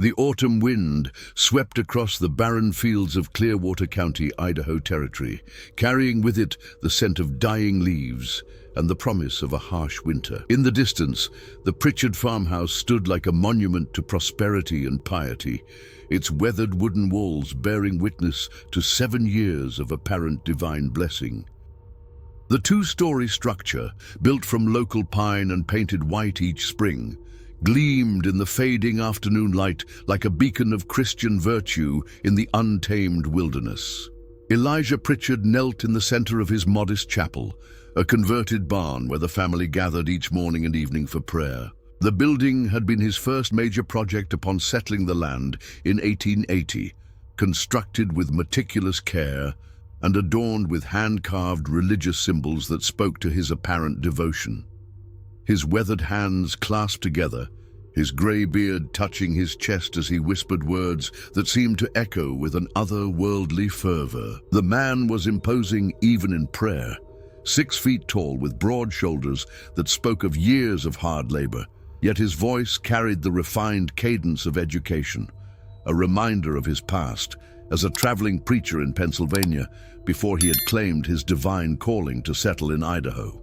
The autumn wind swept across the barren fields of Clearwater County, Idaho Territory, carrying with it the scent of dying leaves and the promise of a harsh winter. In the distance, the Pritchard farmhouse stood like a monument to prosperity and piety, its weathered wooden walls bearing witness to 7 years of apparent divine blessing. The two-story structure, built from local pine and painted white each spring, gleamed in the fading afternoon light like a beacon of Christian virtue in the untamed wilderness. Elijah Pritchard knelt in the center of his modest chapel, a converted barn where the family gathered each morning and evening for prayer. The building had been his first major project upon settling the land in 1880, constructed with meticulous care and adorned with hand-carved religious symbols that spoke to his apparent devotion. His weathered hands clasped together, his grey beard touching his chest as he whispered words that seemed to echo with an otherworldly fervor. The man was imposing even in prayer, 6 feet tall with broad shoulders that spoke of years of hard labor, yet his voice carried the refined cadence of education, a reminder of his past as a traveling preacher in Pennsylvania before he had claimed his divine calling to settle in Idaho.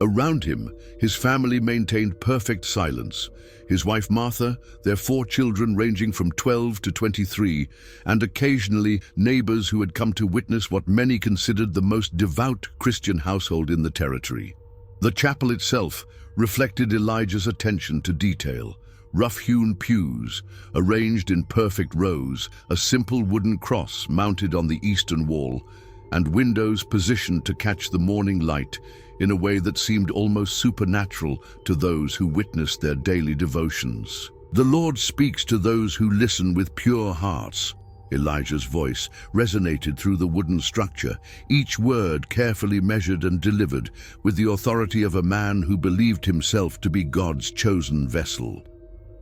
Around him, his family maintained perfect silence. His wife Martha, their 4 children ranging from 12 to 23, and occasionally neighbors who had come to witness what many considered the most devout Christian household in the territory. The chapel itself reflected Elijah's attention to detail. Rough-hewn pews, arranged in perfect rows, a simple wooden cross mounted on the eastern wall, and windows positioned to catch the morning light in a way that seemed almost supernatural to those who witnessed their daily devotions. "The Lord speaks to those who listen with pure hearts." Elijah's voice resonated through the wooden structure, each word carefully measured and delivered with the authority of a man who believed himself to be God's chosen vessel.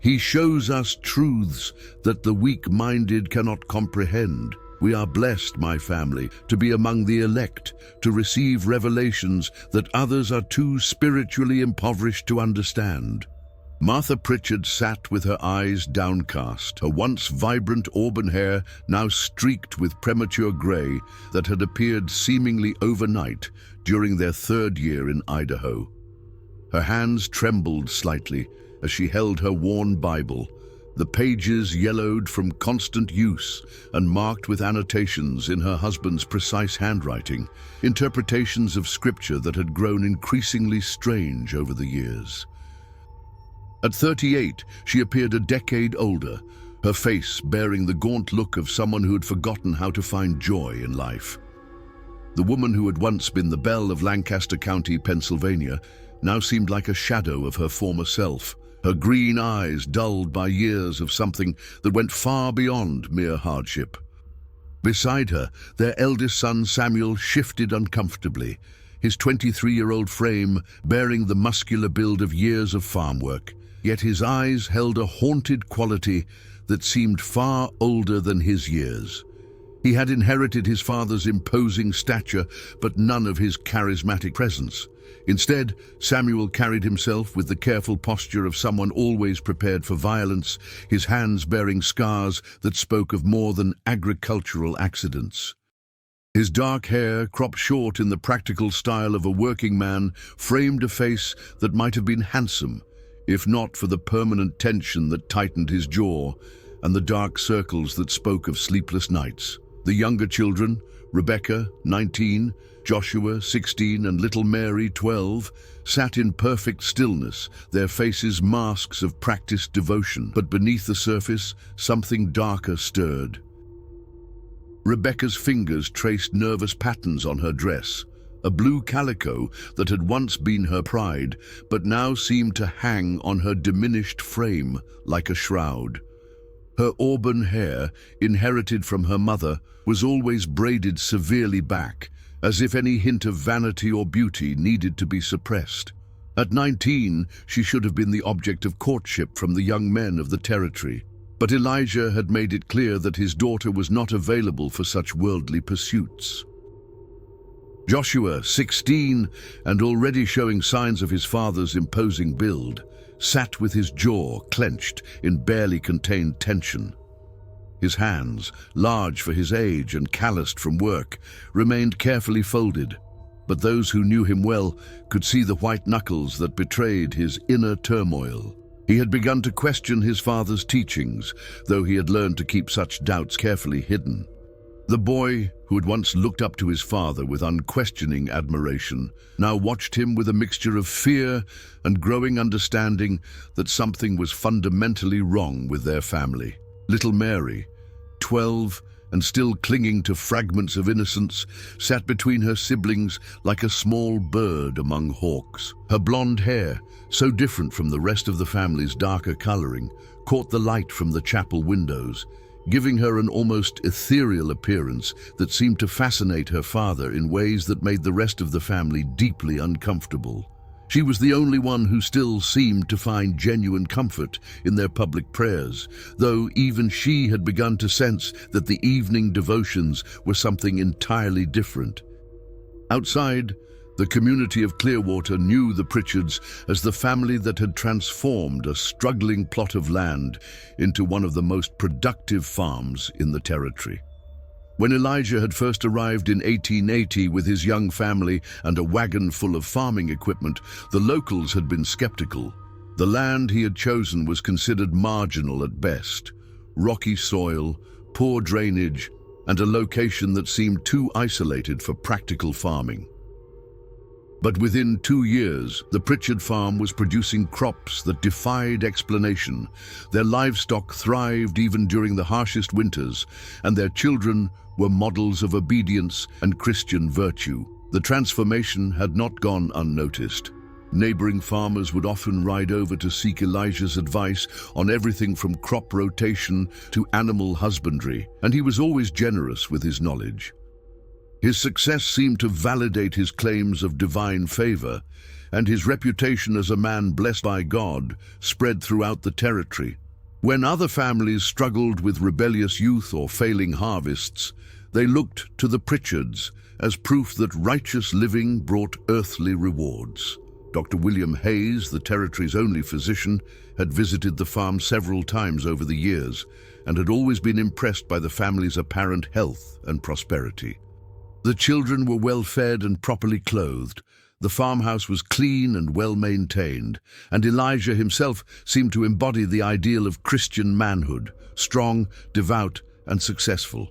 "He shows us truths that the weak-minded cannot comprehend. We are blessed, my family, to be among the elect, to receive revelations that others are too spiritually impoverished to understand." Martha Pritchard sat with her eyes downcast, her once vibrant auburn hair now streaked with premature gray that had appeared seemingly overnight during their 3rd year in Idaho. Her hands trembled slightly as she held her worn Bible, the pages yellowed from constant use and marked with annotations in her husband's precise handwriting, interpretations of scripture that had grown increasingly strange over the years. At 38, she appeared a decade older, her face bearing the gaunt look of someone who had forgotten how to find joy in life. The woman who had once been the belle of Lancaster County, Pennsylvania, now seemed like a shadow of her former self, her green eyes dulled by years of something that went far beyond mere hardship. Beside her, their eldest son Samuel shifted uncomfortably, his 23-year-old frame bearing the muscular build of years of farm work, yet his eyes held a haunted quality that seemed far older than his years. He had inherited his father's imposing stature, but none of his charismatic presence. Instead, Samuel carried himself with the careful posture of someone always prepared for violence, his hands bearing scars that spoke of more than agricultural accidents. His dark hair, cropped short in the practical style of a working man, framed a face that might have been handsome, if not for the permanent tension that tightened his jaw and the dark circles that spoke of sleepless nights. The younger children, Rebecca, 19, Joshua, 16, and little Mary, 12, sat in perfect stillness, their faces masks of practiced devotion. But beneath the surface, something darker stirred. Rebecca's fingers traced nervous patterns on her dress, a blue calico that had once been her pride, but now seemed to hang on her diminished frame like a shroud. Her auburn hair, inherited from her mother, was always braided severely back, as if any hint of vanity or beauty needed to be suppressed. At 19, she should have been the object of courtship from the young men of the territory. But Elijah had made it clear that his daughter was not available for such worldly pursuits. Joshua, 16, and already showing signs of his father's imposing build, sat with his jaw clenched in barely contained tension. His hands, large for his age and calloused from work, remained carefully folded, but those who knew him well could see the white knuckles that betrayed his inner turmoil. He had begun to question his father's teachings, though he had learned to keep such doubts carefully hidden. The boy, who had once looked up to his father with unquestioning admiration, now watched him with a mixture of fear and growing understanding that something was fundamentally wrong with their family. Little Mary, 12 and still clinging to fragments of innocence, sat between her siblings like a small bird among hawks. Her blonde hair, so different from the rest of the family's darker coloring, caught the light from the chapel windows, giving her an almost ethereal appearance that seemed to fascinate her father in ways that made the rest of the family deeply uncomfortable. She was the only one who still seemed to find genuine comfort in their public prayers, though even she had begun to sense that the evening devotions were something entirely different. Outside, the community of Clearwater knew the Pritchards as the family that had transformed a struggling plot of land into one of the most productive farms in the territory. When Elijah had first arrived in 1880 with his young family and a wagon full of farming equipment, the locals had been skeptical. The land he had chosen was considered marginal at best: rocky soil, poor drainage, and a location that seemed too isolated for practical farming. But within 2 years, the Pritchard farm was producing crops that defied explanation. Their livestock thrived even during the harshest winters, and their children were models of obedience and Christian virtue. The transformation had not gone unnoticed. Neighboring farmers would often ride over to seek Elijah's advice on everything from crop rotation to animal husbandry, and he was always generous with his knowledge. His success seemed to validate his claims of divine favor, and his reputation as a man blessed by God spread throughout the territory. When other families struggled with rebellious youth or failing harvests, they looked to the Pritchards as proof that righteous living brought earthly rewards. Dr. William Hayes, the territory's only physician, had visited the farm several times over the years and had always been impressed by the family's apparent health and prosperity. The children were well fed and properly clothed. The farmhouse was clean and well maintained, and Elijah himself seemed to embody the ideal of Christian manhood: strong, devout, and successful.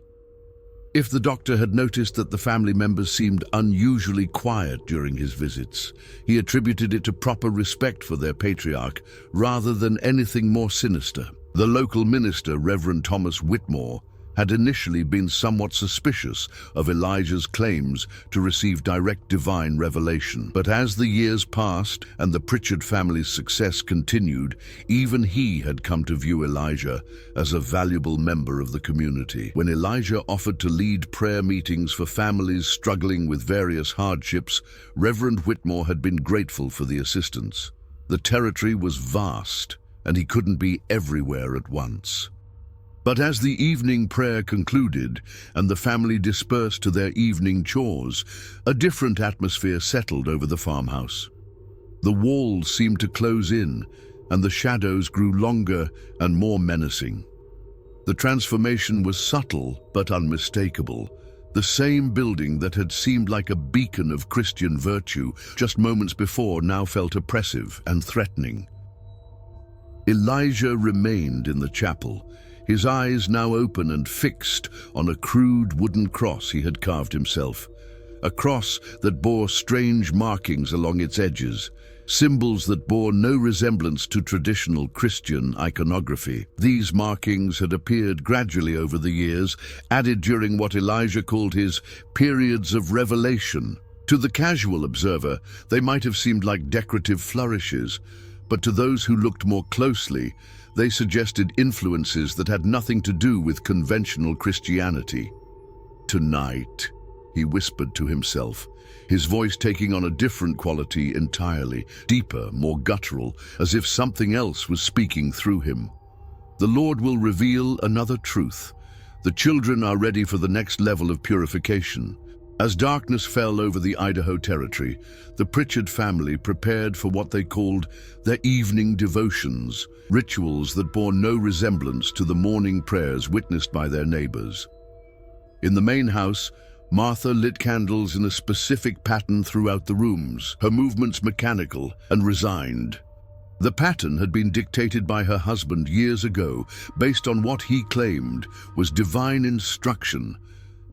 If the doctor had noticed that the family members seemed unusually quiet during his visits, he attributed it to proper respect for their patriarch rather than anything more sinister. The local minister, Reverend Thomas Whitmore, had initially been somewhat suspicious of Elijah's claims to receive direct divine revelation. But as the years passed and the Pritchard family's success continued, even he had come to view Elijah as a valuable member of the community. When Elijah offered to lead prayer meetings for families struggling with various hardships, Reverend Whitmore had been grateful for the assistance. The territory was vast, and he couldn't be everywhere at once. But as the evening prayer concluded and the family dispersed to their evening chores, a different atmosphere settled over the farmhouse. The walls seemed to close in, and the shadows grew longer and more menacing. The transformation was subtle but unmistakable. The same building that had seemed like a beacon of Christian virtue just moments before now felt oppressive and threatening. Elijah remained in the chapel, his eyes now open and fixed on a crude wooden cross he had carved himself. A cross that bore strange markings along its edges, symbols that bore no resemblance to traditional Christian iconography. These markings had appeared gradually over the years, added during what Elijah called his periods of revelation. To the casual observer, they might have seemed like decorative flourishes, but to those who looked more closely, they suggested influences that had nothing to do with conventional Christianity. "Tonight," he whispered to himself, his voice taking on a different quality entirely, deeper, more guttural, as if something else was speaking through him. "The Lord will reveal another truth. The children are ready for the next level of purification. As darkness fell over the Idaho Territory, the Pritchard family prepared for what they called their evening devotions, rituals that bore no resemblance to the morning prayers witnessed by their neighbors. In the main house, Martha lit candles in a specific pattern throughout the rooms, her movements mechanical and resigned. The pattern had been dictated by her husband years ago, based on what he claimed was divine instruction.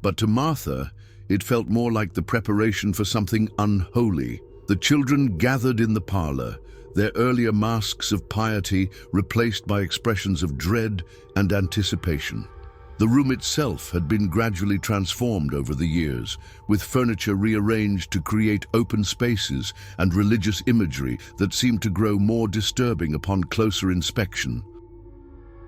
But to Martha, it felt more like the preparation for something unholy. The children gathered in the parlor, their earlier masks of piety replaced by expressions of dread and anticipation. The room itself had been gradually transformed over the years, with furniture rearranged to create open spaces and religious imagery that seemed to grow more disturbing upon closer inspection.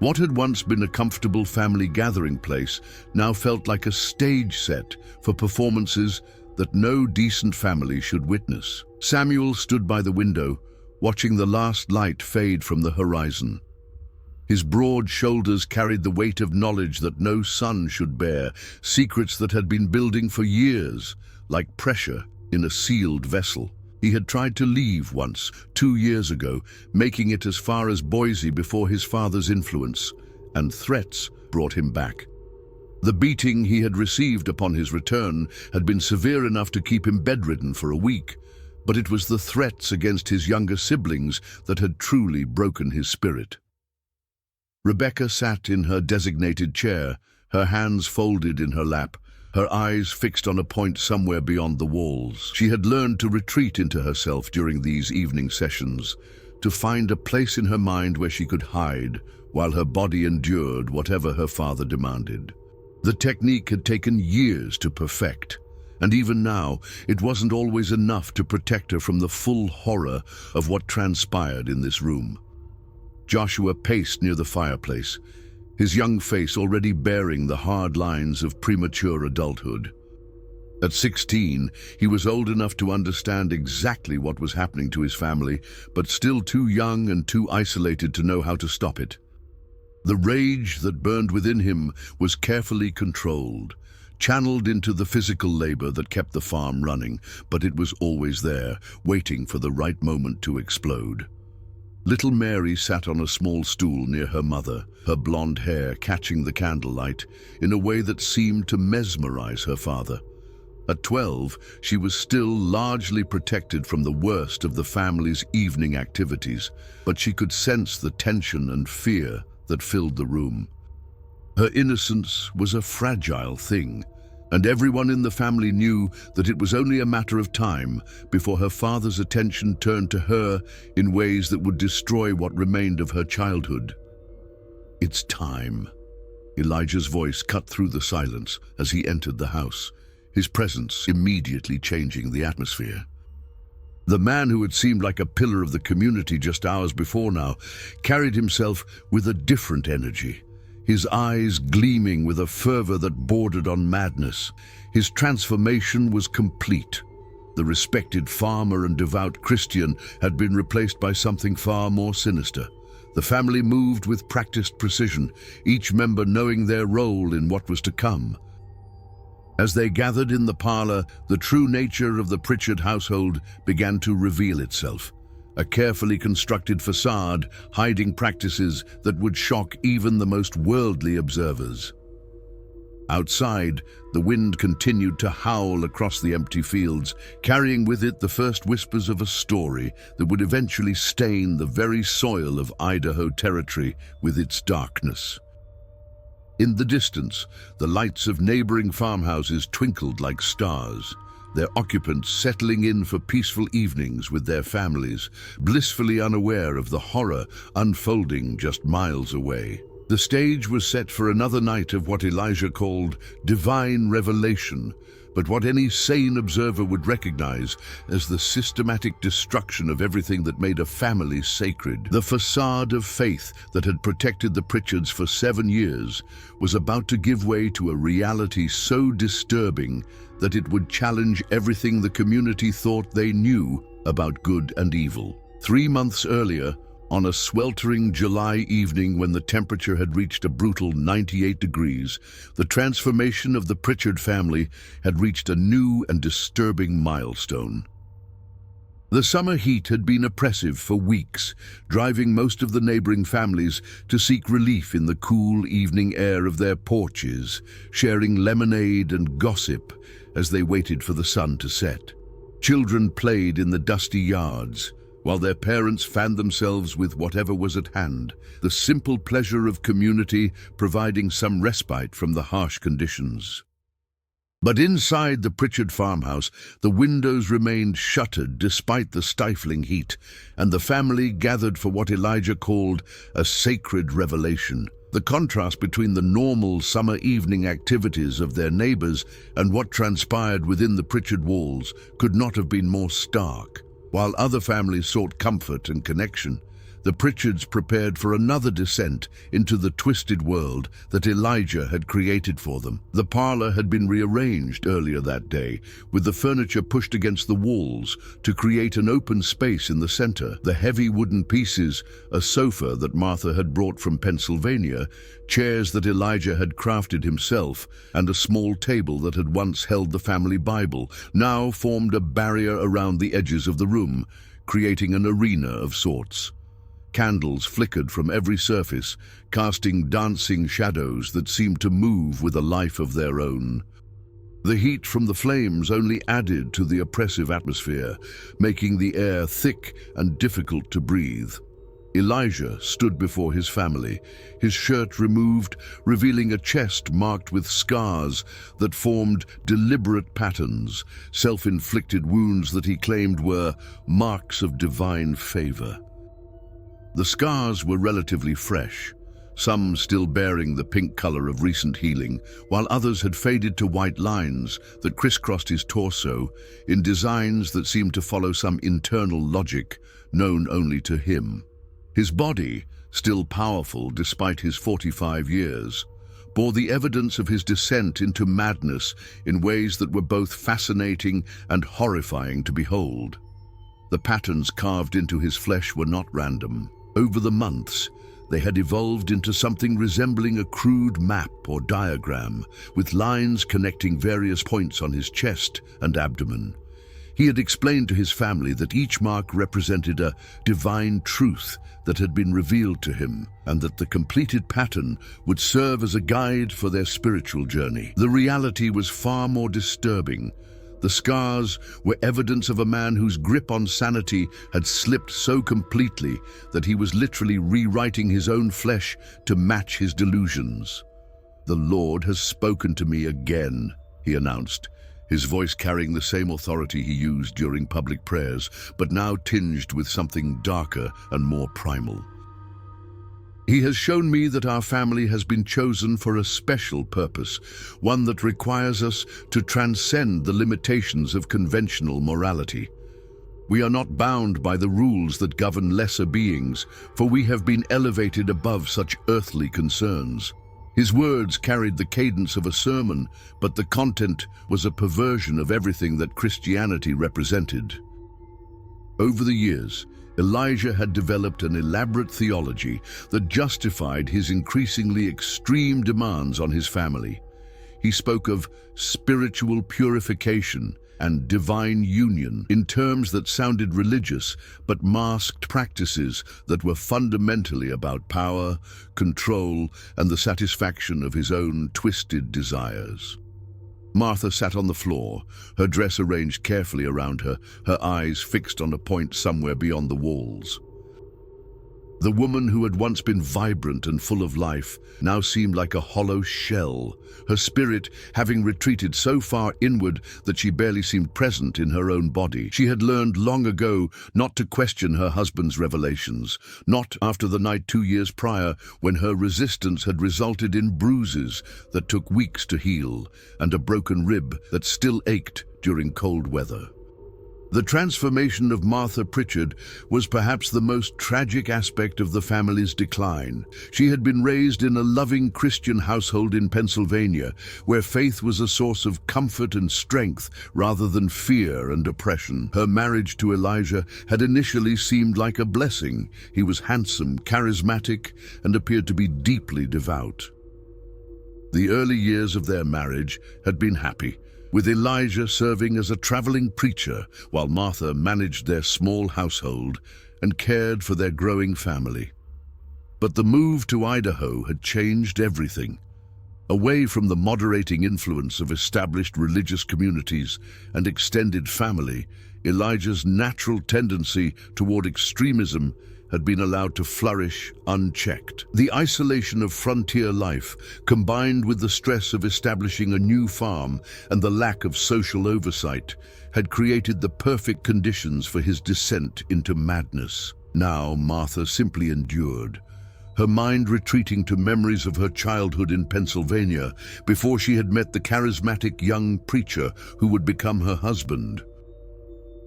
What had once been a comfortable family gathering place now felt like a stage set for performances that no decent family should witness. Samuel stood by the window, watching the last light fade from the horizon. His broad shoulders carried the weight of knowledge that no son should bear, secrets that had been building for years, like pressure in a sealed vessel. He had tried to leave once, 2 years ago, making it as far as Boise before his father's influence, and threats brought him back. The beating he had received upon his return had been severe enough to keep him bedridden for a week, but it was the threats against his younger siblings that had truly broken his spirit. Rebecca sat in her designated chair, her hands folded in her lap, her eyes fixed on a point somewhere beyond the walls. She had learned to retreat into herself during these evening sessions, to find a place in her mind where she could hide, while her body endured whatever her father demanded. The technique had taken years to perfect, and even now, it wasn't always enough to protect her from the full horror of what transpired in this room. Joshua paced near the fireplace, his young face already bearing the hard lines of premature adulthood. At 16, he was old enough to understand exactly what was happening to his family, but still too young and too isolated to know how to stop it. The rage that burned within him was carefully controlled, channeled into the physical labor that kept the farm running, but it was always there, waiting for the right moment to explode. Little Mary sat on a small stool near her mother, her blonde hair catching the candlelight in a way that seemed to mesmerize her father. At 12, she was still largely protected from the worst of the family's evening activities, but she could sense the tension and fear that filled the room. Her innocence was a fragile thing, and everyone in the family knew that it was only a matter of time before her father's attention turned to her in ways that would destroy what remained of her childhood. "It's time." Elijah's voice cut through the silence as he entered the house, his presence immediately changing the atmosphere. The man who had seemed like a pillar of the community just hours before now carried himself with a different energy, his eyes gleaming with a fervor that bordered on madness. His transformation was complete. The respected farmer and devout Christian had been replaced by something far more sinister. The family moved with practiced precision, each member knowing their role in what was to come. As they gathered in the parlor, the true nature of the Pritchard household began to reveal itself. A carefully constructed facade hiding practices that would shock even the most worldly observers. Outside, the wind continued to howl across the empty fields, carrying with it the first whispers of a story that would eventually stain the very soil of Idaho Territory with its darkness. In the distance, the lights of neighboring farmhouses twinkled like stars, their occupants settling in for peaceful evenings with their families, blissfully unaware of the horror unfolding just miles away. The stage was set for another night of what Elijah called divine revelation, but what any sane observer would recognize as the systematic destruction of everything that made a family sacred. The facade of faith that had protected the Pritchards for 7 years was about to give way to a reality so disturbing that it would challenge everything the community thought they knew about good and evil. 3 months earlier, On a sweltering July evening when the temperature had reached a brutal 98 degrees, the transformation of the Pritchard family had reached a new and disturbing milestone. The summer heat had been oppressive for weeks, driving most of the neighboring families to seek relief in the cool evening air of their porches, sharing lemonade and gossip as they waited for the sun to set. Children played in the dusty yards, while their parents fanned themselves with whatever was at hand, the simple pleasure of community providing some respite from the harsh conditions. But inside the Pritchard farmhouse, the windows remained shuttered despite the stifling heat, and the family gathered for what Elijah called a sacred revelation. The contrast between the normal summer evening activities of their neighbors and what transpired within the Pritchard walls could not have been more stark. While other families sought comfort and connection, the Pritchards prepared for another descent into the twisted world that Elijah had created for them. The parlor had been rearranged earlier that day, with the furniture pushed against the walls to create an open space in the center. The heavy wooden pieces, a sofa that Martha had brought from Pennsylvania, chairs that Elijah had crafted himself, and a small table that had once held the family Bible, now formed a barrier around the edges of the room, creating an arena of sorts. Candles flickered from every surface, casting dancing shadows that seemed to move with a life of their own. The heat from the flames only added to the oppressive atmosphere, making the air thick and difficult to breathe. Elijah stood before his family, his shirt removed, revealing a chest marked with scars that formed deliberate patterns, self-inflicted wounds that he claimed were marks of divine favor. The scars were relatively fresh, some still bearing the pink color of recent healing, while others had faded to white lines that crisscrossed his torso in designs that seemed to follow some internal logic known only to him. His body, still powerful despite his 45 years, bore the evidence of his descent into madness in ways that were both fascinating and horrifying to behold. The patterns carved into his flesh were not random. Over the months, they had evolved into something resembling a crude map or diagram, with lines connecting various points on his chest and abdomen. He had explained to his family that each mark represented a divine truth that had been revealed to him, and that the completed pattern would serve as a guide for their spiritual journey. The reality was far more disturbing. The scars were evidence of a man whose grip on sanity had slipped so completely that he was literally rewriting his own flesh to match his delusions. "The Lord has spoken to me again," he announced, his voice carrying the same authority he used during public prayers, but now tinged with something darker and more primal. "He has shown me that our family has been chosen for a special purpose, one that requires us to transcend the limitations of conventional morality. We are not bound by the rules that govern lesser beings, for we have been elevated above such earthly concerns." His words carried the cadence of a sermon, but the content was a perversion of everything that Christianity represented. Over the years, Elijah had developed an elaborate theology that justified his increasingly extreme demands on his family. He spoke of spiritual purification and divine union in terms that sounded religious but masked practices that were fundamentally about power, control, and the satisfaction of his own twisted desires. Martha sat on the floor, her dress arranged carefully around her, her eyes fixed on a point somewhere beyond the walls. The woman who had once been vibrant and full of life now seemed like a hollow shell, her spirit having retreated so far inward that she barely seemed present in her own body. She had learned long ago not to question her husband's revelations, not after the night 2 years prior when her resistance had resulted in bruises that took weeks to heal and a broken rib that still ached during cold weather. The transformation of Martha Pritchard was perhaps the most tragic aspect of the family's decline. She had been raised in a loving Christian household in Pennsylvania, where faith was a source of comfort and strength rather than fear and oppression. Her marriage to Elijah had initially seemed like a blessing. He was handsome, charismatic, and appeared to be deeply devout. The early years of their marriage had been happy, with Elijah serving as a traveling preacher while Martha managed their small household and cared for their growing family. But the move to Idaho had changed everything. Away from the moderating influence of established religious communities and extended family, Elijah's natural tendency toward extremism had been allowed to flourish unchecked. The isolation of frontier life, combined with the stress of establishing a new farm and the lack of social oversight, had created the perfect conditions for his descent into madness. Now Martha simply endured, her mind retreating to memories of her childhood in Pennsylvania before she had met the charismatic young preacher who would become her husband.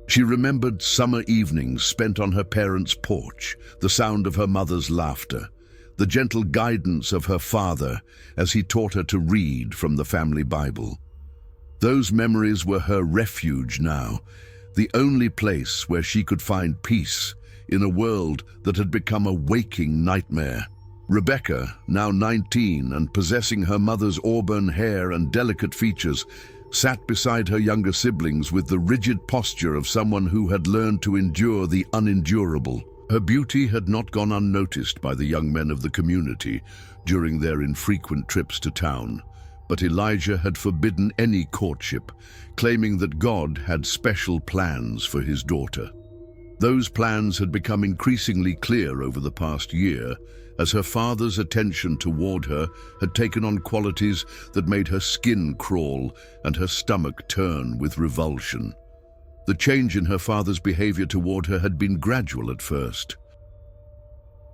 She remembered summer evenings spent on her parents' porch, the sound of her mother's laughter, the gentle guidance of her father as he taught her to read from the family Bible. Those memories were her refuge now, the only place where she could find peace in a world that had become a waking nightmare. Rebecca, now 19 and possessing her mother's auburn hair and delicate features, sat beside her younger siblings with the rigid posture of someone who had learned to endure the unendurable. Her beauty had not gone unnoticed by the young men of the community during their infrequent trips to town, but Elijah had forbidden any courtship, claiming that God had special plans for his daughter. Those plans had become increasingly clear over the past year, as her father's attention toward her had taken on qualities that made her skin crawl and her stomach turn with revulsion. The change in her father's behavior toward her had been gradual at first.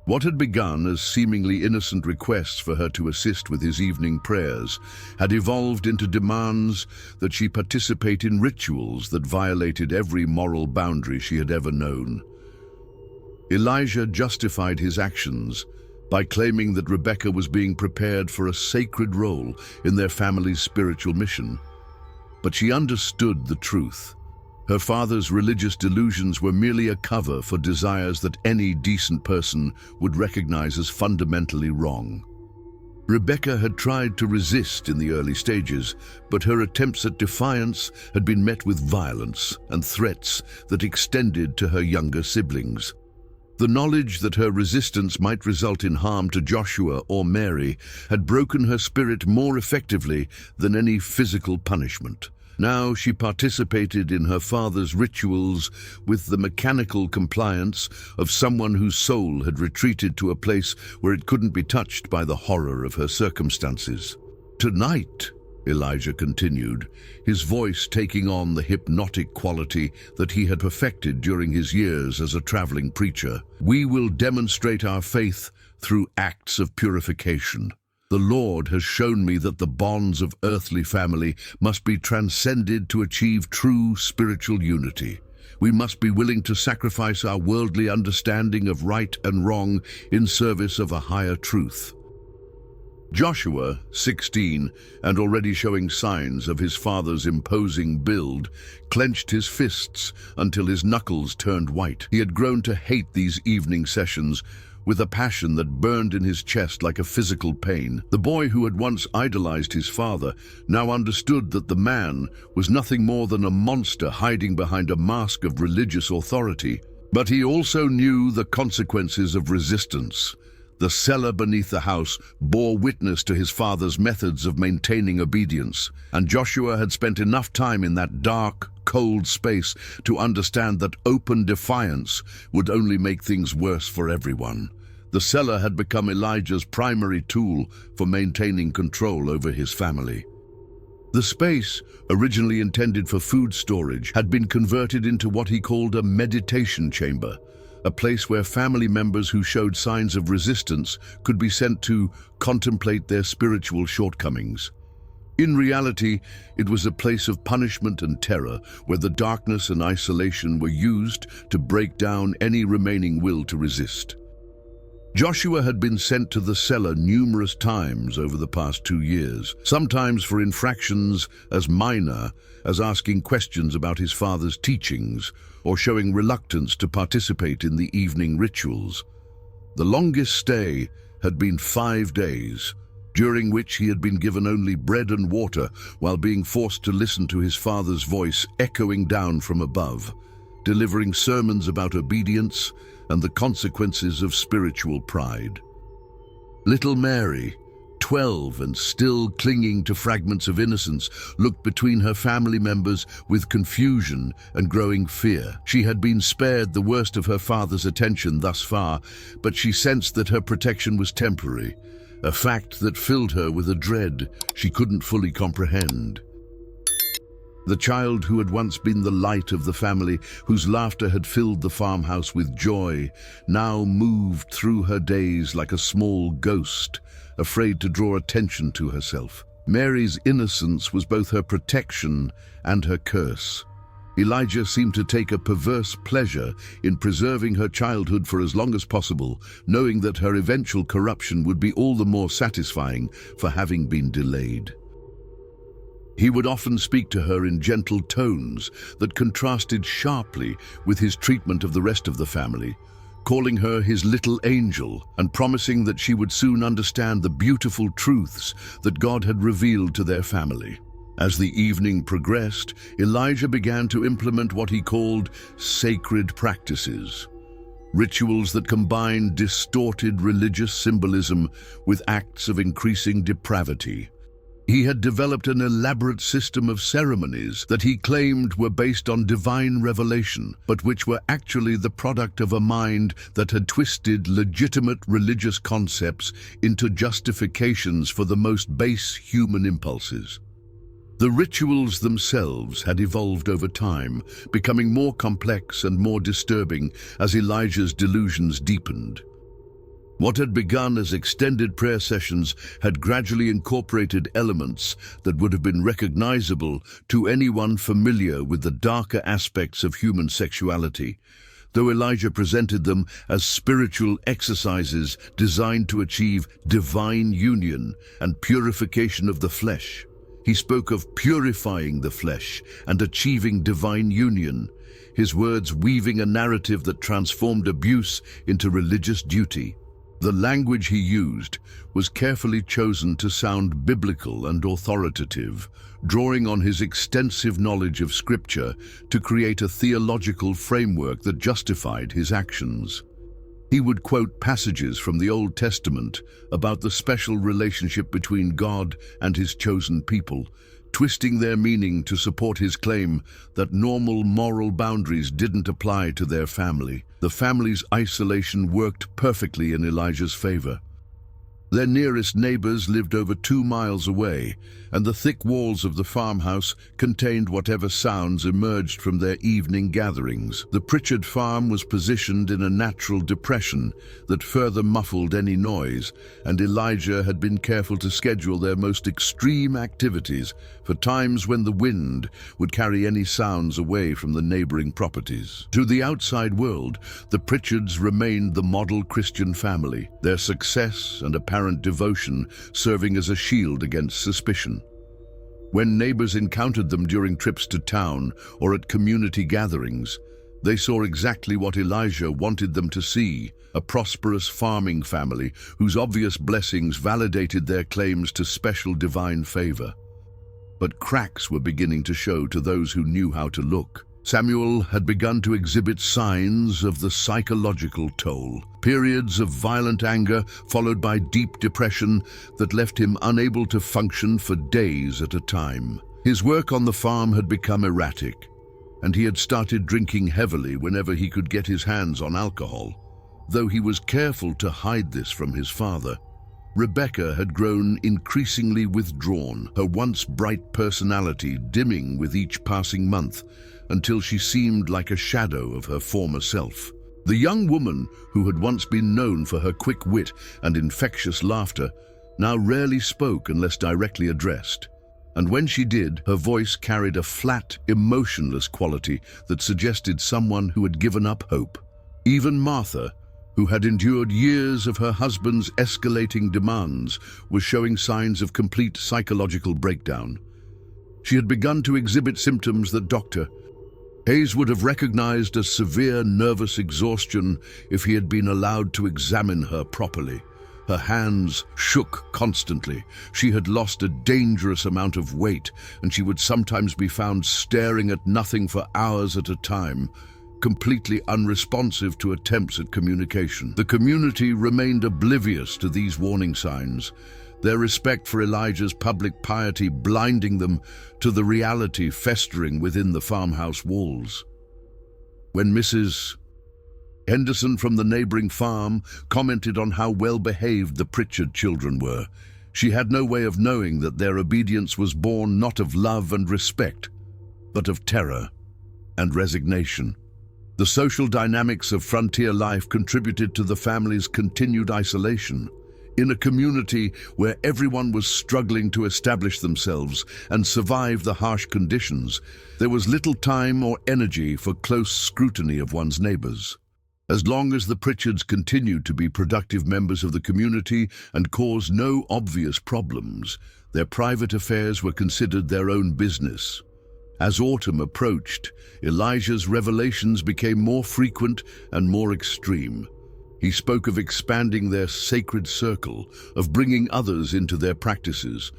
What had begun as seemingly innocent requests for her to assist with his evening prayers had evolved into demands that she participate in rituals that violated every moral boundary she had ever known. Elijah justified his actions by claiming that Rebecca was being prepared for a sacred role in their family's spiritual mission. But she understood the truth. Her father's religious delusions were merely a cover for desires that any decent person would recognize as fundamentally wrong. Rebecca had tried to resist in the early stages, but her attempts at defiance had been met with violence and threats that extended to her younger siblings. The knowledge that her resistance might result in harm to Joshua or Mary had broken her spirit more effectively than any physical punishment. Now she participated in her father's rituals with the mechanical compliance of someone whose soul had retreated to a place where it couldn't be touched by the horror of her circumstances. "Tonight," Elijah continued, his voice taking on the hypnotic quality that he had perfected during his years as a traveling preacher, "we will demonstrate our faith through acts of purification. The Lord has shown me that the bonds of earthly family must be transcended to achieve true spiritual unity. We must be willing to sacrifice our worldly understanding of right and wrong in service of a higher truth." Joshua, 16, and already showing signs of his father's imposing build, clenched his fists until his knuckles turned white. He had grown to hate these evening sessions with a passion that burned in his chest like a physical pain. The boy who had once idolized his father now understood that the man was nothing more than a monster hiding behind a mask of religious authority. But he also knew the consequences of resistance. The cellar beneath the house bore witness to his father's methods of maintaining obedience, and Joshua had spent enough time in that dark, cold space to understand that open defiance would only make things worse for everyone. The cellar had become Elijah's primary tool for maintaining control over his family. The space, originally intended for food storage, had been converted into what he called a meditation chamber, a place where family members who showed signs of resistance could be sent to contemplate their spiritual shortcomings. In reality, it was a place of punishment and terror, where the darkness and isolation were used to break down any remaining will to resist. Joshua had been sent to the cellar numerous times over the past 2 years, sometimes for infractions as minor as asking questions about his father's teachings or showing reluctance to participate in the evening rituals. The longest stay had been 5 days, during which he had been given only bread and water while being forced to listen to his father's voice echoing down from above, delivering sermons about obedience and the consequences of spiritual pride. Little Mary, 12 and still clinging to fragments of innocence, looked between her family members with confusion and growing fear. She had been spared the worst of her father's attention thus far, but she sensed that her protection was temporary, a fact that filled her with a dread she couldn't fully comprehend. The child who had once been the light of the family, whose laughter had filled the farmhouse with joy, now moved through her days like a small ghost, afraid to draw attention to herself. Mary's innocence was both her protection and her curse. Elijah seemed to take a perverse pleasure in preserving her childhood for as long as possible, knowing that her eventual corruption would be all the more satisfying for having been delayed. He would often speak to her in gentle tones that contrasted sharply with his treatment of the rest of the family, calling her his little angel and promising that she would soon understand the beautiful truths that God had revealed to their family. As the evening progressed, Elijah began to implement what he called sacred practices, rituals that combined distorted religious symbolism with acts of increasing depravity. He had developed an elaborate system of ceremonies that he claimed were based on divine revelation, but which were actually the product of a mind that had twisted legitimate religious concepts into justifications for the most base human impulses. The rituals themselves had evolved over time, becoming more complex and more disturbing as Elijah's delusions deepened. What had begun as extended prayer sessions had gradually incorporated elements that would have been recognizable to anyone familiar with the darker aspects of human sexuality, though Elijah presented them as spiritual exercises designed to achieve divine union and purification of the flesh. He spoke of purifying the flesh and achieving divine union, his words weaving a narrative that transformed abuse into religious duty. The language he used was carefully chosen to sound biblical and authoritative, drawing on his extensive knowledge of Scripture to create a theological framework that justified his actions. He would quote passages from the Old Testament about the special relationship between God and his chosen people, twisting their meaning to support his claim that normal moral boundaries didn't apply to their family. The family's isolation worked perfectly in Elijah's favor. Their nearest neighbors lived over 2 miles away, and the thick walls of the farmhouse contained whatever sounds emerged from their evening gatherings. The Pritchard farm was positioned in a natural depression that further muffled any noise, and Elijah had been careful to schedule their most extreme activities for times when the wind would carry any sounds away from the neighboring properties. To the outside world, the Pritchards remained the model Christian family, their success and apparent devotion serving as a shield against suspicion. When neighbors encountered them during trips to town or at community gatherings, they saw exactly what Elijah wanted them to see: a prosperous farming family whose obvious blessings validated their claims to special divine favor. But cracks were beginning to show to those who knew how to look. Samuel had begun to exhibit signs of the psychological toll, periods of violent anger followed by deep depression that left him unable to function for days at a time. His work on the farm had become erratic, and he had started drinking heavily whenever he could get his hands on alcohol, though he was careful to hide this from his father. Rebecca had grown increasingly withdrawn, her once bright personality dimming with each passing month, until she seemed like a shadow of her former self. The young woman, who had once been known for her quick wit and infectious laughter, now rarely spoke unless directly addressed. And when she did, her voice carried a flat, emotionless quality that suggested someone who had given up hope. Even Martha, who had endured years of her husband's escalating demands, was showing signs of complete psychological breakdown. She had begun to exhibit symptoms that Dr. Hayes would have recognized as severe nervous exhaustion if he had been allowed to examine her properly. Her hands shook constantly. She had lost a dangerous amount of weight, and she would sometimes be found staring at nothing for hours at a time, completely unresponsive to attempts at communication. The community remained oblivious to these warning signs, their respect for Elijah's public piety blinding them to the reality festering within the farmhouse walls. When Mrs. Henderson from the neighboring farm commented on how well-behaved the Pritchard children were, she had no way of knowing that their obedience was born not of love and respect, but of terror and resignation. The social dynamics of frontier life contributed to the family's continued isolation. In a community where everyone was struggling to establish themselves and survive the harsh conditions, there was little time or energy for close scrutiny of one's neighbors. As long as the Pritchards continued to be productive members of the community and caused no obvious problems, their private affairs were considered their own business. As autumn approached, Elijah's revelations became more frequent and more extreme. He spoke of expanding their sacred circle, of bringing others into their practices.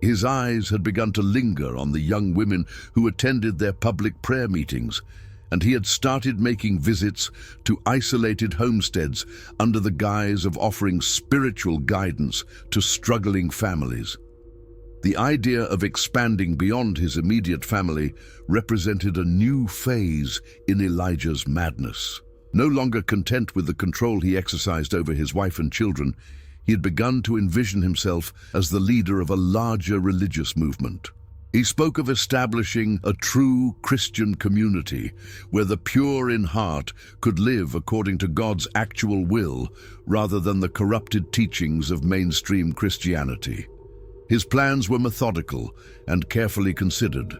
His eyes had begun to linger on the young women who attended their public prayer meetings, and he had started making visits to isolated homesteads under the guise of offering spiritual guidance to struggling families. The idea of expanding beyond his immediate family represented a new phase in Elijah's madness. No longer content with the control he exercised over his wife and children, he had begun to envision himself as the leader of a larger religious movement. He spoke of establishing a true Christian community where the pure in heart could live according to God's actual will rather than the corrupted teachings of mainstream Christianity. His plans were methodical and carefully considered.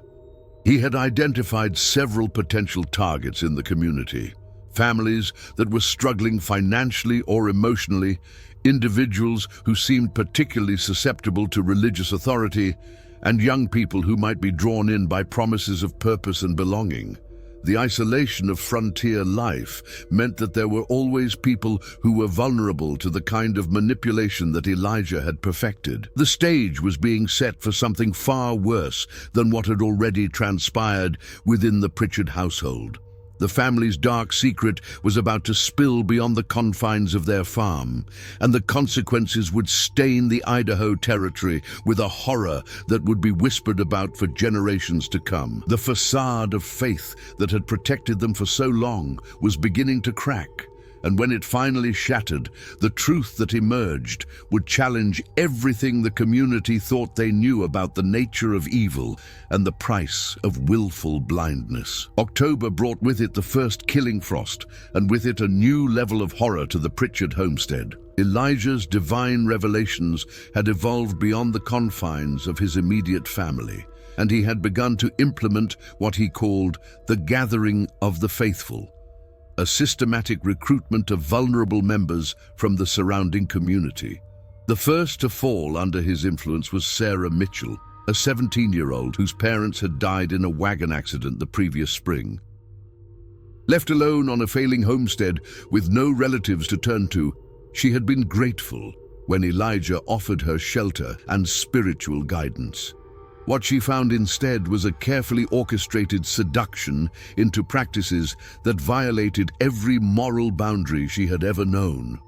He had identified several potential targets in the community: families that were struggling financially or emotionally, individuals who seemed particularly susceptible to religious authority, and young people who might be drawn in by promises of purpose and belonging. The isolation of frontier life meant that there were always people who were vulnerable to the kind of manipulation that Elijah had perfected. The stage was being set for something far worse than what had already transpired within the Pritchard household. The family's dark secret was about to spill beyond the confines of their farm, and the consequences would stain the Idaho territory with a horror that would be whispered about for generations to come. The facade of faith that had protected them for so long was beginning to crack, and when it finally shattered, the truth that emerged would challenge everything the community thought they knew about the nature of evil and the price of willful blindness. October brought with it the first killing frost, and with it a new level of horror to the Pritchard homestead. Elijah's divine revelations had evolved beyond the confines of his immediate family, and he had begun to implement what he called the gathering of the faithful, a systematic recruitment of vulnerable members from the surrounding community. The first to fall under his influence was Sarah Mitchell, a 17-year-old whose parents had died in a wagon accident the previous spring. Left alone on a failing homestead with no relatives to turn to, she had been grateful when Elijah offered her shelter and spiritual guidance. What she found instead was a carefully orchestrated seduction into practices that violated every moral boundary she had ever known.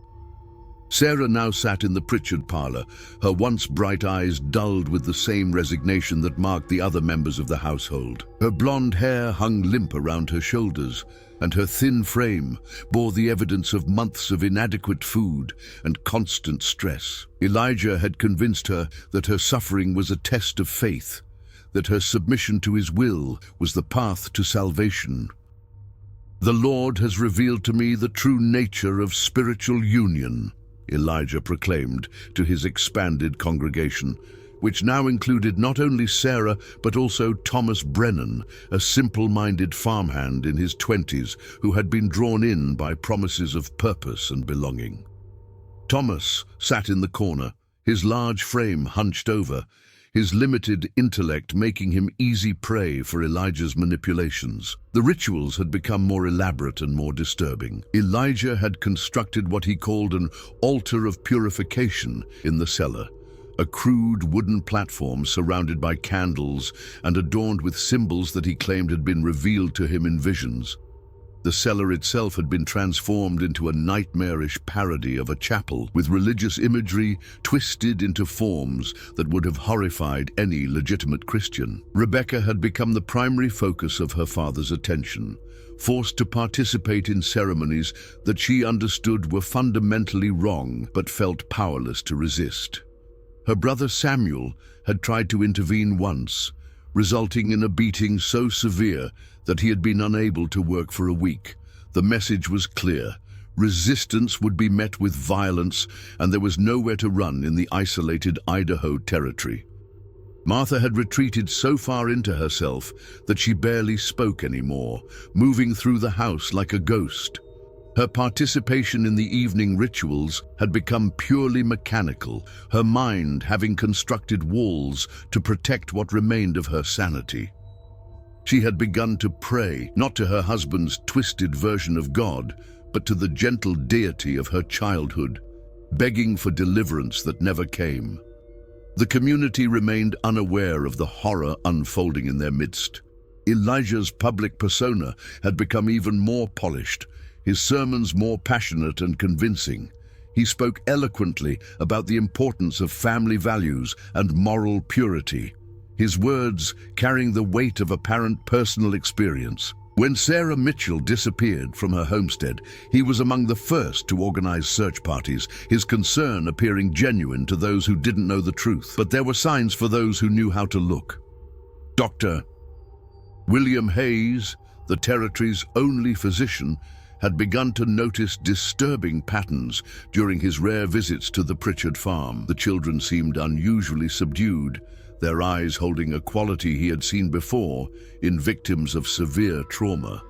Sarah now sat in the Pritchard parlor, her once bright eyes dulled with the same resignation that marked the other members of the household. Her blonde hair hung limp around her shoulders, and her thin frame bore the evidence of months of inadequate food and constant stress. Elijah had convinced her that her suffering was a test of faith, that her submission to his will was the path to salvation. "The Lord has revealed to me the true nature of spiritual union," Elijah proclaimed to his expanded congregation, which now included not only Sarah but also Thomas Brennan, a simple-minded farmhand in his 20s who had been drawn in by promises of purpose and belonging. Thomas sat in the corner, his large frame hunched over, his limited intellect making him easy prey for Elijah's manipulations. The rituals had become more elaborate and more disturbing. Elijah had constructed what he called an altar of purification in the cellar, a crude wooden platform surrounded by candles and adorned with symbols that he claimed had been revealed to him in visions. The cellar itself had been transformed into a nightmarish parody of a chapel, with religious imagery twisted into forms that would have horrified any legitimate Christian. Rebecca had become the primary focus of her father's attention, forced to participate in ceremonies that she understood were fundamentally wrong but felt powerless to resist. Her brother Samuel had tried to intervene once, resulting in a beating so severe that he had been unable to work for a week. The message was clear. Resistance would be met with violence, and there was nowhere to run in the isolated Idaho territory. Martha had retreated so far into herself that she barely spoke anymore, moving through the house like a ghost. Her participation in the evening rituals had become purely mechanical, her mind having constructed walls to protect what remained of her sanity. She had begun to pray, not to her husband's twisted version of God, but to the gentle deity of her childhood, begging for deliverance that never came. The community remained unaware of the horror unfolding in their midst. Elijah's public persona had become even more polished, his sermons more passionate and convincing. He spoke eloquently about the importance of family values and moral purity, his words carrying the weight of apparent personal experience. When Sarah Mitchell disappeared from her homestead, he was among the first to organize search parties, his concern appearing genuine to those who didn't know the truth. But there were signs for those who knew how to look. Dr. William Hayes, the territory's only physician, had begun to notice disturbing patterns during his rare visits to the Pritchard farm. The children seemed unusually subdued, their eyes holding a quality he had seen before in victims of severe trauma.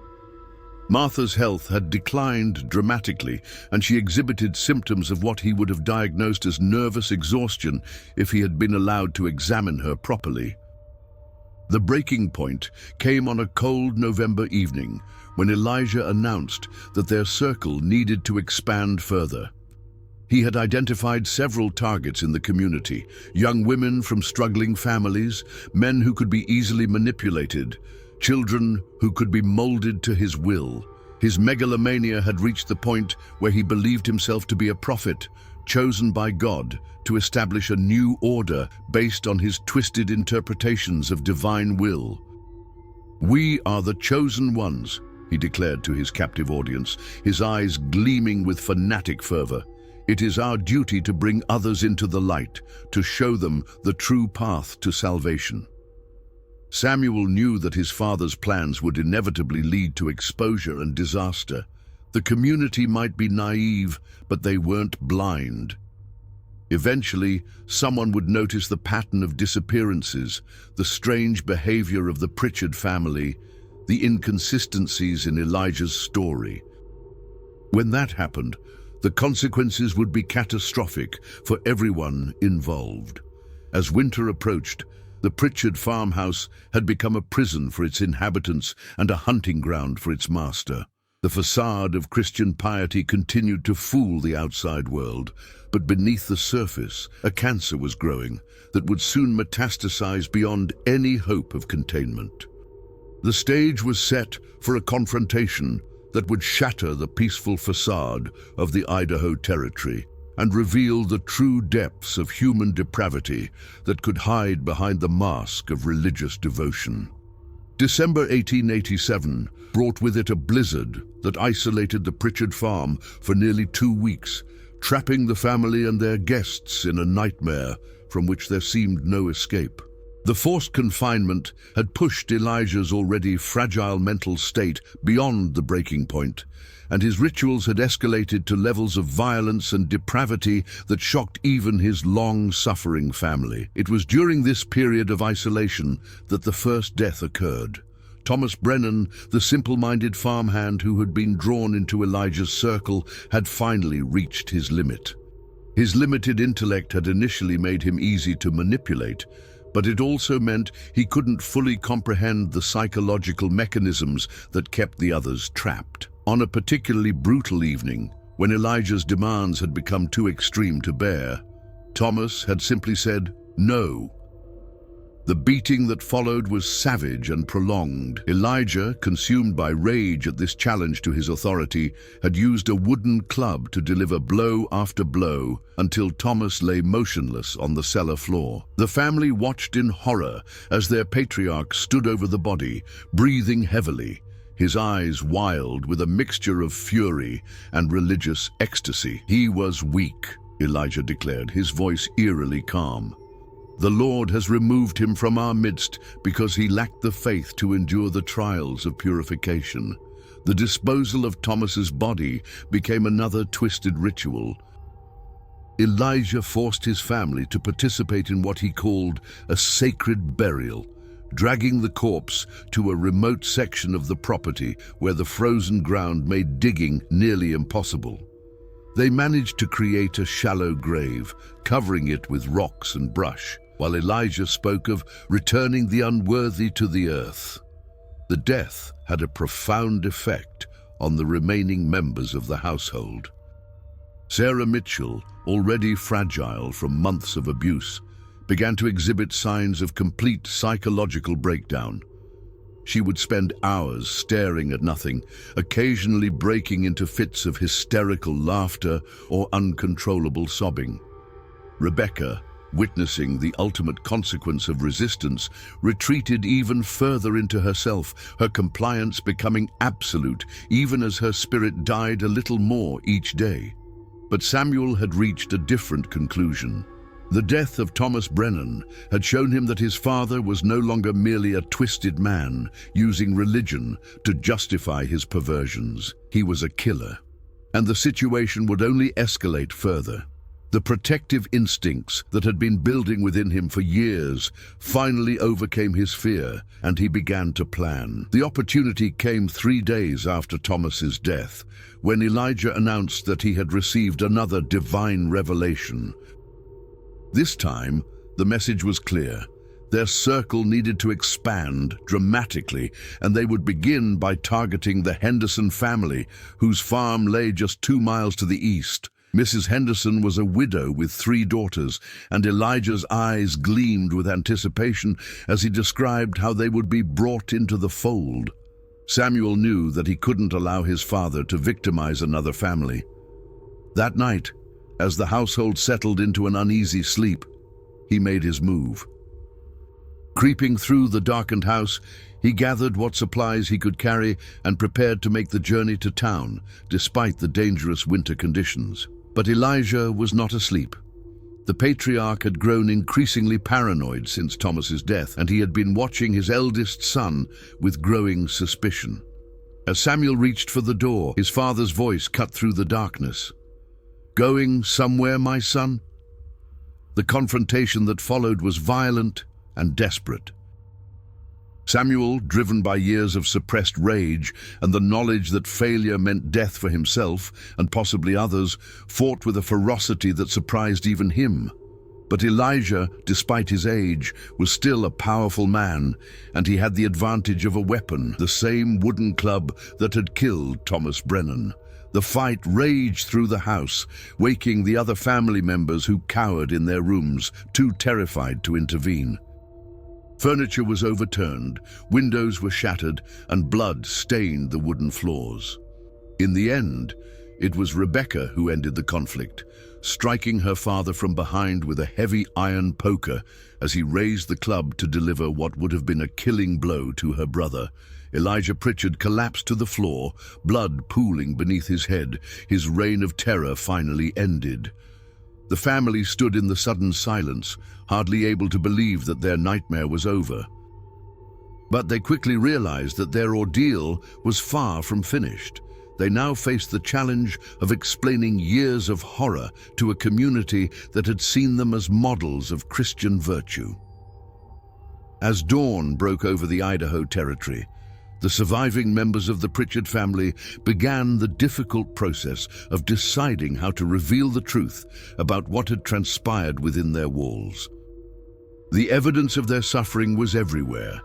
Martha's health had declined dramatically, and she exhibited symptoms of what he would have diagnosed as nervous exhaustion if he had been allowed to examine her properly. The breaking point came on a cold November evening when Elijah announced that their circle needed to expand further. He had identified several targets in the community: young women from struggling families, men who could be easily manipulated, children who could be molded to his will. His megalomania had reached the point where he believed himself to be a prophet, chosen by God to establish a new order based on his twisted interpretations of divine will. "We are the chosen ones," he declared to his captive audience, his eyes gleaming with fanatic fervor. "It is our duty to bring others into the light, to show them the true path to salvation." Samuel knew that his father's plans would inevitably lead to exposure and disaster. The community might be naive, but they weren't blind. Eventually, someone would notice the pattern of disappearances, the strange behavior of the Pritchard family, the inconsistencies in Elijah's story. When that happened, the consequences would be catastrophic for everyone involved. As winter approached, the Pritchard farmhouse had become a prison for its inhabitants and a hunting ground for its master. The facade of Christian piety continued to fool the outside world, but beneath the surface, a cancer was growing that would soon metastasize beyond any hope of containment. The stage was set for a confrontation that would shatter the peaceful facade of the Idaho territory and reveal the true depths of human depravity that could hide behind the mask of religious devotion. December 1887 brought with it a blizzard that isolated the Pritchard farm for nearly 2 weeks, trapping the family and their guests in a nightmare from which there seemed no escape. The forced confinement had pushed Elijah's already fragile mental state beyond the breaking point, and his rituals had escalated to levels of violence and depravity that shocked even his long-suffering family. It was during this period of isolation that the first death occurred. Thomas Brennan, the simple-minded farmhand who had been drawn into Elijah's circle, had finally reached his limit. His limited intellect had initially made him easy to manipulate, but it also meant he couldn't fully comprehend the psychological mechanisms that kept the others trapped. On a particularly brutal evening, when Elijah's demands had become too extreme to bear, Thomas had simply said, "No." The beating that followed was savage and prolonged. Elijah, consumed by rage at this challenge to his authority, had used a wooden club to deliver blow after blow until Thomas lay motionless on the cellar floor. The family watched in horror as their patriarch stood over the body, breathing heavily, his eyes wild with a mixture of fury and religious ecstasy. "He was weak," Elijah declared, his voice eerily calm. "The Lord has removed him from our midst because he lacked the faith to endure the trials of purification." The disposal of Thomas's body became another twisted ritual. Elijah forced his family to participate in what he called a sacred burial, dragging the corpse to a remote section of the property where the frozen ground made digging nearly impossible. They managed to create a shallow grave, covering it with rocks and brush, while Elijah spoke of returning the unworthy to the earth. The death had a profound effect on the remaining members of the household. Sarah Mitchell, already fragile from months of abuse, began to exhibit signs of complete psychological breakdown. She would spend hours staring at nothing, occasionally breaking into fits of hysterical laughter or uncontrollable sobbing. Rebecca, witnessing the ultimate consequence of resistance, retreated even further into herself, her compliance becoming absolute even as her spirit died a little more each day. But Samuel had reached a different conclusion. The death of Thomas Brennan had shown him that his father was no longer merely a twisted man using religion to justify his perversions. He was a killer, and the situation would only escalate further. The protective instincts that had been building within him for years finally overcame his fear, and he began to plan. The opportunity came 3 days after Thomas's death, when Elijah announced that he had received another divine revelation. This time, the message was clear. Their circle needed to expand dramatically, and they would begin by targeting the Henderson family, whose farm lay just 2 miles to the east. Mrs. Henderson was a widow with 3 daughters, and Elijah's eyes gleamed with anticipation as he described how they would be brought into the fold. Samuel knew that he couldn't allow his father to victimize another family. That night, as the household settled into an uneasy sleep, he made his move. Creeping through the darkened house, he gathered what supplies he could carry and prepared to make the journey to town, despite the dangerous winter conditions. But Elijah was not asleep. The patriarch had grown increasingly paranoid since Thomas's death, and he had been watching his eldest son with growing suspicion. As Samuel reached for the door, his father's voice cut through the darkness. "Going somewhere, my son?" The confrontation that followed was violent and desperate. Samuel, driven by years of suppressed rage and the knowledge that failure meant death for himself and possibly others, fought with a ferocity that surprised even him. But Elijah, despite his age, was still a powerful man, and he had the advantage of a weapon, the same wooden club that had killed Thomas Brennan. The fight raged through the house, waking the other family members who cowered in their rooms, too terrified to intervene. Furniture was overturned, windows were shattered, and blood stained the wooden floors. In the end, it was Rebecca who ended the conflict, striking her father from behind with a heavy iron poker as he raised the club to deliver what would have been a killing blow to her brother. Elijah Pritchard collapsed to the floor, blood pooling beneath his head. His reign of terror finally ended. The family stood in the sudden silence, hardly able to believe that their nightmare was over. But they quickly realized that their ordeal was far from finished. They now faced the challenge of explaining years of horror to a community that had seen them as models of Christian virtue. As dawn broke over the Idaho Territory, the surviving members of the Pritchard family began the difficult process of deciding how to reveal the truth about what had transpired within their walls. The evidence of their suffering was everywhere,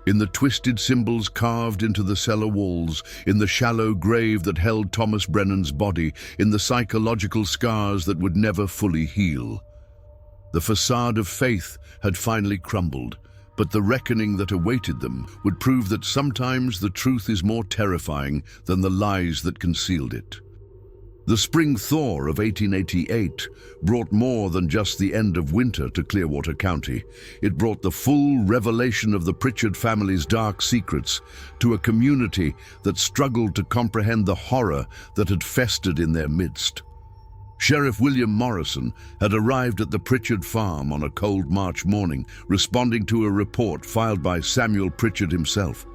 in the twisted symbols carved into the cellar walls, in the shallow grave that held Thomas Brennan's body, in the psychological scars that would never fully heal. The facade of faith had finally crumbled, but the reckoning that awaited them would prove that sometimes the truth is more terrifying than the lies that concealed it. The spring thaw of 1888 brought more than just the end of winter to Clearwater County. It brought the full revelation of the Pritchard family's dark secrets to a community that struggled to comprehend the horror that had festered in their midst. Sheriff William Morrison had arrived at the Pritchard farm on a cold March morning, responding to a report filed by Samuel Pritchard himself.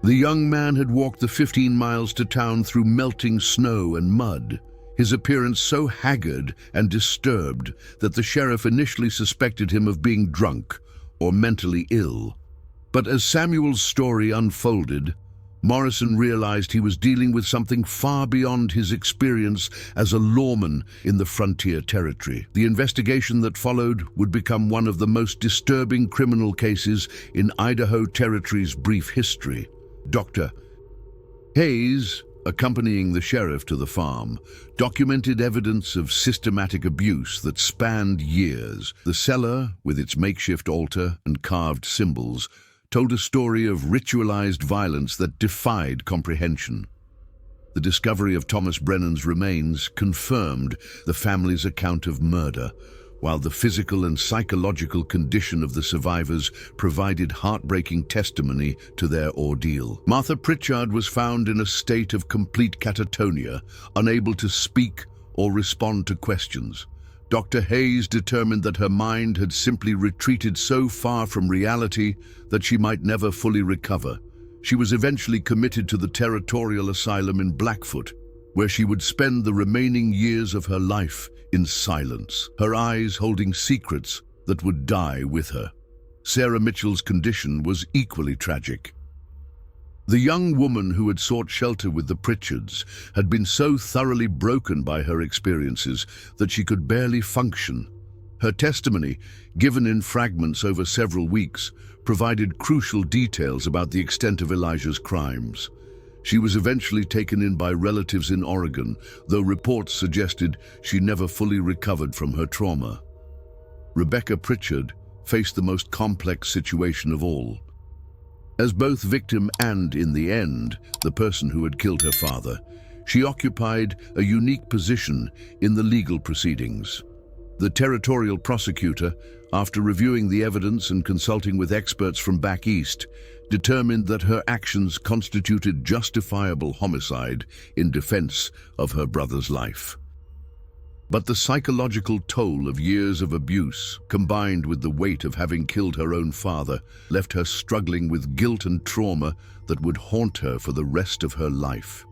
The young man had walked the 15 miles to town through melting snow and mud, his appearance so haggard and disturbed that the sheriff initially suspected him of being drunk or mentally ill. But as Samuel's story unfolded, Morrison realized he was dealing with something far beyond his experience as a lawman in the frontier territory. The investigation that followed would become one of the most disturbing criminal cases in Idaho Territory's brief history. Dr. Hayes, accompanying the sheriff to the farm, documented evidence of systematic abuse that spanned years. The cellar, with its makeshift altar and carved symbols, told a story of ritualized violence that defied comprehension. The discovery of Thomas Brennan's remains confirmed the family's account of murder, while the physical and psychological condition of the survivors provided heartbreaking testimony to their ordeal. Martha Pritchard was found in a state of complete catatonia, unable to speak or respond to questions. Dr. Hayes determined that her mind had simply retreated so far from reality that she might never fully recover. She was eventually committed to the Territorial Asylum in Blackfoot, where she would spend the remaining years of her life in silence, her eyes holding secrets that would die with her. Sarah Mitchell's condition was equally tragic. The young woman who had sought shelter with the Pritchards had been so thoroughly broken by her experiences that she could barely function. Her testimony, given in fragments over several weeks, provided crucial details about the extent of Elijah's crimes. She was eventually taken in by relatives in Oregon, though reports suggested she never fully recovered from her trauma. Rebecca Pritchard faced the most complex situation of all. As both victim and, in the end, the person who had killed her father, she occupied a unique position in the legal proceedings. The territorial prosecutor, after reviewing the evidence and consulting with experts from back east, determined that her actions constituted justifiable homicide in defense of her brother's life. But the psychological toll of years of abuse, combined with the weight of having killed her own father, left her struggling with guilt and trauma that would haunt her for the rest of her life.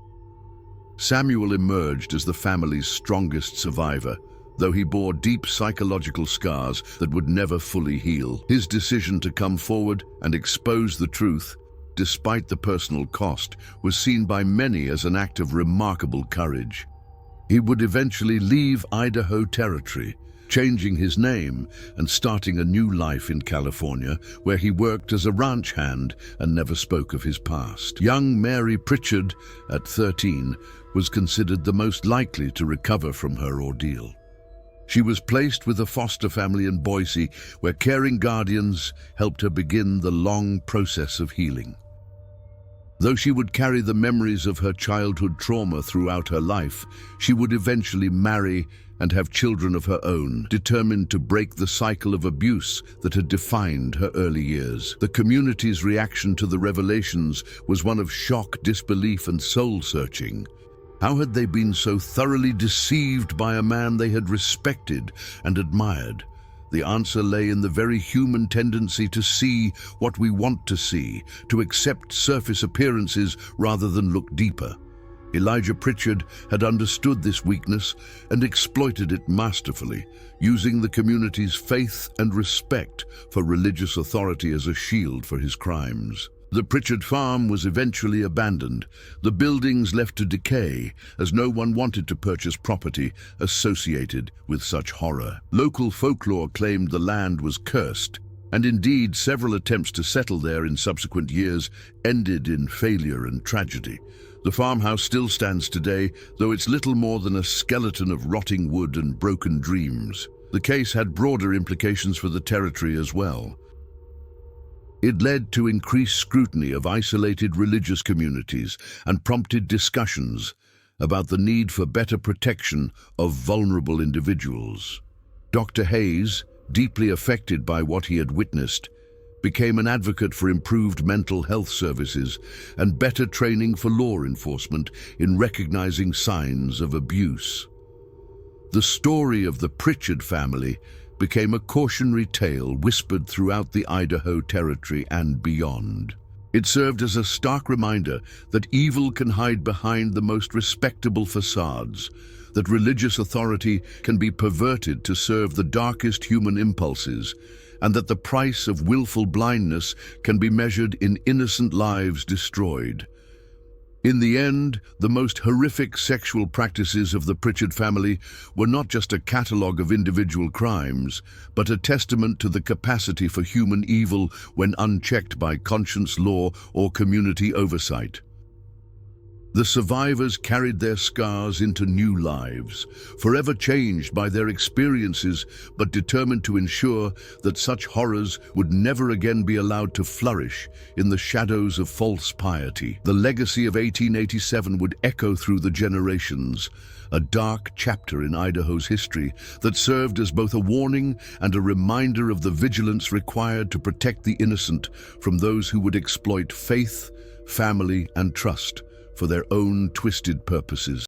Samuel emerged as the family's strongest survivor, though he bore deep psychological scars that would never fully heal. His decision to come forward and expose the truth, despite the personal cost, was seen by many as an act of remarkable courage. He would eventually leave Idaho Territory, changing his name and starting a new life in California, where he worked as a ranch hand and never spoke of his past. Young Mary Pritchard, at 13, was considered the most likely to recover from her ordeal. She was placed with a foster family in Boise, where caring guardians helped her begin the long process of healing. Though she would carry the memories of her childhood trauma throughout her life, she would eventually marry and have children of her own, determined to break the cycle of abuse that had defined her early years. The community's reaction to the revelations was one of shock, disbelief, and soul-searching. How had they been so thoroughly deceived by a man they had respected and admired? The answer lay in the very human tendency to see what we want to see, to accept surface appearances rather than look deeper. Elijah Pritchard had understood this weakness and exploited it masterfully, using the community's faith and respect for religious authority as a shield for his crimes. The Pritchard farm was eventually abandoned, the buildings left to decay, as no one wanted to purchase property associated with such horror. Local folklore claimed the land was cursed, and indeed several attempts to settle there in subsequent years ended in failure and tragedy. The farmhouse still stands today, though it's little more than a skeleton of rotting wood and broken dreams. The case had broader implications for the territory as well. It led to increased scrutiny of isolated religious communities and prompted discussions about the need for better protection of vulnerable individuals. Dr. Hayes, deeply affected by what he had witnessed, became an advocate for improved mental health services and better training for law enforcement in recognizing signs of abuse. The story of the Pritchard family became a cautionary tale whispered throughout the Idaho Territory and beyond. It served as a stark reminder that evil can hide behind the most respectable facades, that religious authority can be perverted to serve the darkest human impulses, and that the price of willful blindness can be measured in innocent lives destroyed. In the end, the most horrific sexual practices of the Pritchard family were not just a catalogue of individual crimes, but a testament to the capacity for human evil when unchecked by conscience, law, or community oversight. The survivors carried their scars into new lives, forever changed by their experiences, but determined to ensure that such horrors would never again be allowed to flourish in the shadows of false piety. The legacy of 1887 would echo through the generations, a dark chapter in Idaho's history that served as both a warning and a reminder of the vigilance required to protect the innocent from those who would exploit faith, family, and trust for their own twisted purposes.